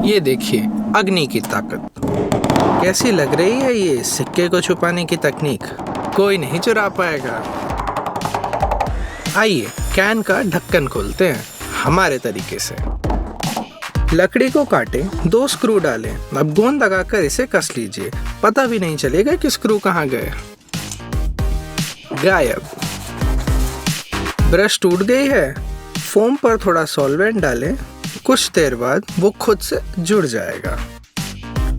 ये देखिए अग्नि की ताकत। कैसी लग रही है ये सिक्के को छुपाने की तकनीक? कोई नहीं चुरा पाएगा। आइए कैन का ढक्कन खोलते हैं हमारे तरीके से। लकड़ी को काटें, 2 स्क्रू डालें। अब गोंद लगाकर इसे कस लीजिए। पता भी नहीं चलेगा कि स्क्रू कहाँ गए। गायब। ब्रश टूट गई है। फोम पर थोड़ा सॉल्वेंट डालें। कुछ देर बाद वो खुद से जुड़ जाएगा।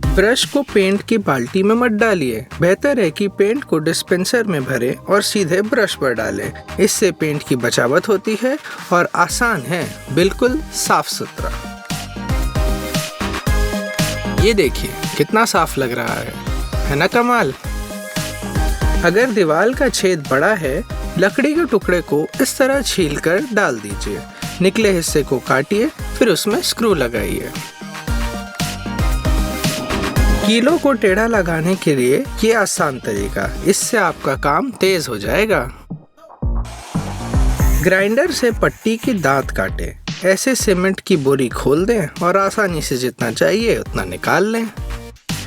ब्रश को पेंट की बाल्टी में मत डालिए। बेहतर है कि पेंट को डिस्पेंसर में भरें और सीधे ब्रश पर डालें। इससे पेंट की बचावट होती है और आसान है, बिल्कुल साफ सुथरा। ये देखिए कितना साफ लग रहा है ना कमाल? अगर दीवार का छेद बड़ा है, लकड़ी के टुकड़े को इस तरह छीलकर डाल दीजिए। निकले हिस्से को काटिए, फिर उसमें स्क्रू लगाइए। कीलों को टेढ़ा लगाने के लिए ये आसान तरीका, इससे आपका काम तेज हो जाएगा। ग्राइंडर से पट्टी की दांत काटें। ऐसे सीमेंट की बोरी खोल दें और आसानी से जितना चाहिए उतना निकाल लें।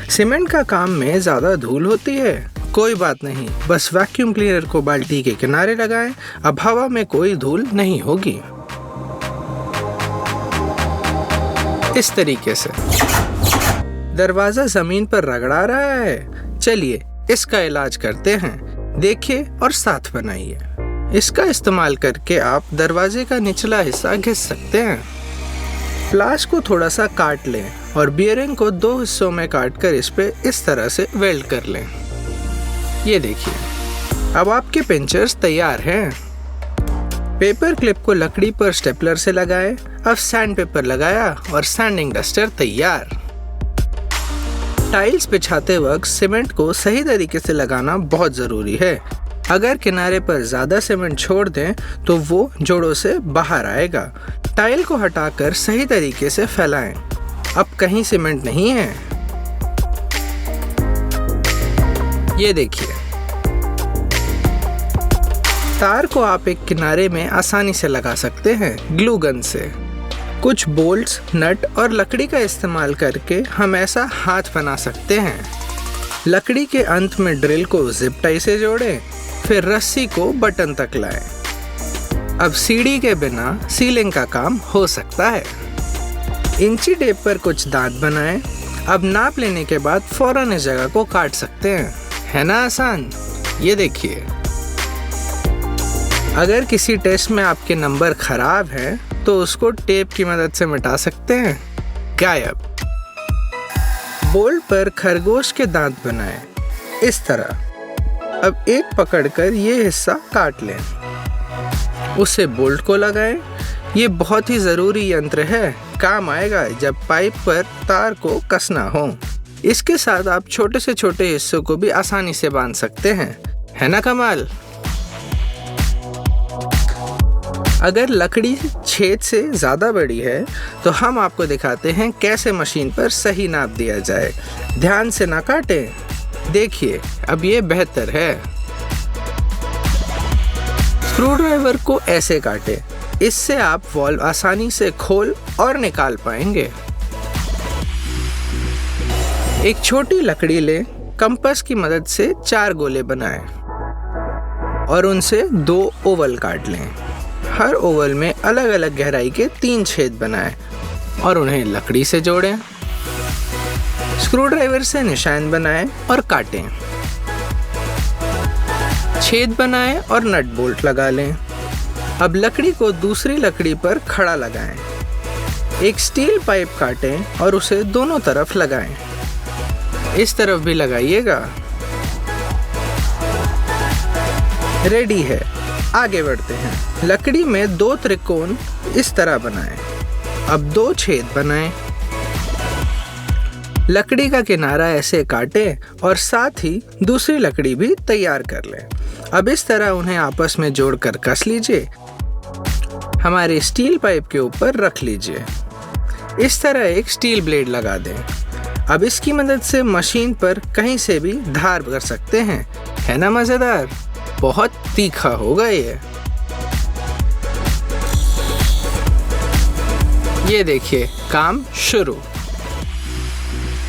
सीमेंट का काम में ज़्यादा धूल होती है, कोई बात नहीं, बस वैक्यूम क्लीनर को बाल्टी के किनारे लगाएं। अब हवा में कोई धूल नहीं होगी। इस तरीके से। दरवाजा जमीन पर रगड़ा रहा है, चलिए इसका इलाज करते हैं। देखिए और साथ बनाइए। इसका इस्तेमाल करके आप दरवाजे का निचला हिस्सा घिस सकते हैं। प्लास को थोड़ा सा काट लें और बियरिंग को 2 हिस्सों में काटकर इस पे इस तरह से वेल्ड कर लें। ये देखिए अब आपके पिंचर्स तैयार हैं। पेपर क्लिप को लकड़ी पर स्टेपलर से लगाएं। अब सैंड पेपर लगाया और सैंडिंग डस्टर तैयार। टाइल्स बिछाते वक्त सीमेंट को सही तरीके से लगाना बहुत ज़रूरी है। अगर किनारे पर ज़्यादा सीमेंट छोड़ दें तो वो जोड़ों से बाहर आएगा। टाइल को हटाकर सही तरीके से फैलाएं। अब कहीं सीमेंट नहीं है। ये देखिए तार को आप एक किनारे में आसानी से लगा सकते हैं ग्लू गन से। कुछ बोल्ट्स, नट और लकड़ी का इस्तेमाल करके हम ऐसा हाथ बना सकते हैं। लकड़ी के अंत में ड्रिल को जिप टाई से जोड़ें, फिर रस्सी को बटन तक लाएं। अब सीढ़ी के बिना सीलिंग का काम हो सकता है। इंची टेप पर कुछ दांत बनाएं। अब नाप लेने के बाद फौरन इस जगह को काट सकते हैं, है ना आसान? ये देखिए अगर किसी टेस्ट में आपके नंबर खराब हैं तो उसको टेप की मदद से मिटा सकते हैं। गायब। बोल्ट पर खरगोश के दांत बनाएं, इस तरह। अब एक पकड़कर ये हिस्सा काट लें, उसे बोल्ट को लगाएं। ये बहुत ही ज़रूरी यंत्र है, काम आएगा जब पाइप पर तार को कसना हो। इसके साथ आप छोटे से छोटे हिस्सों को भी आसानी से बांध सकते हैं, है ना कमाल? अगर लकड़ी छेद से ज़्यादा बड़ी है तो हम आपको दिखाते हैं कैसे मशीन पर सही नाप दिया जाए। ध्यान से ना काटें। देखिए अब ये बेहतर है। स्क्रू ड्राइवर को ऐसे काटें, इससे आप वॉल्व आसानी से खोल और निकाल पाएंगे। एक छोटी लकड़ी लें, कंपास की मदद से 4 गोले बनाएं और उनसे 2 ओवल काट लें। हर ओवल में अलग अलग गहराई के 3 छेद बनाएं और उन्हें लकड़ी से जोड़ें। स्क्रू ड्राइवर से निशान बनाएं और काटें। छेद बनाएं और नट बोल्ट लगा लें। अब लकड़ी को दूसरी लकड़ी पर खड़ा लगाएं। एक स्टील पाइप काटें और उसे दोनों तरफ लगाएं। इस तरफ भी लगाइएगा। रेडी है, आगे बढ़ते हैं। लकड़ी में 2 त्रिकोण इस तरह बनाएं। अब 2 छेद बनाएं। लकड़ी का किनारा ऐसे काटें और साथ ही दूसरी लकड़ी भी तैयार कर लें। अब इस तरह उन्हें आपस में जोड़कर कस लीजिए। हमारे स्टील पाइप के ऊपर रख लीजिए। इस तरह एक स्टील ब्लेड लगा दें। अब इसकी मदद से मशीन पर कहीं से भी धार कर सकते हैं, है ना मज़ेदार? बहुत तीखा होगा ये देखिए काम शुरू।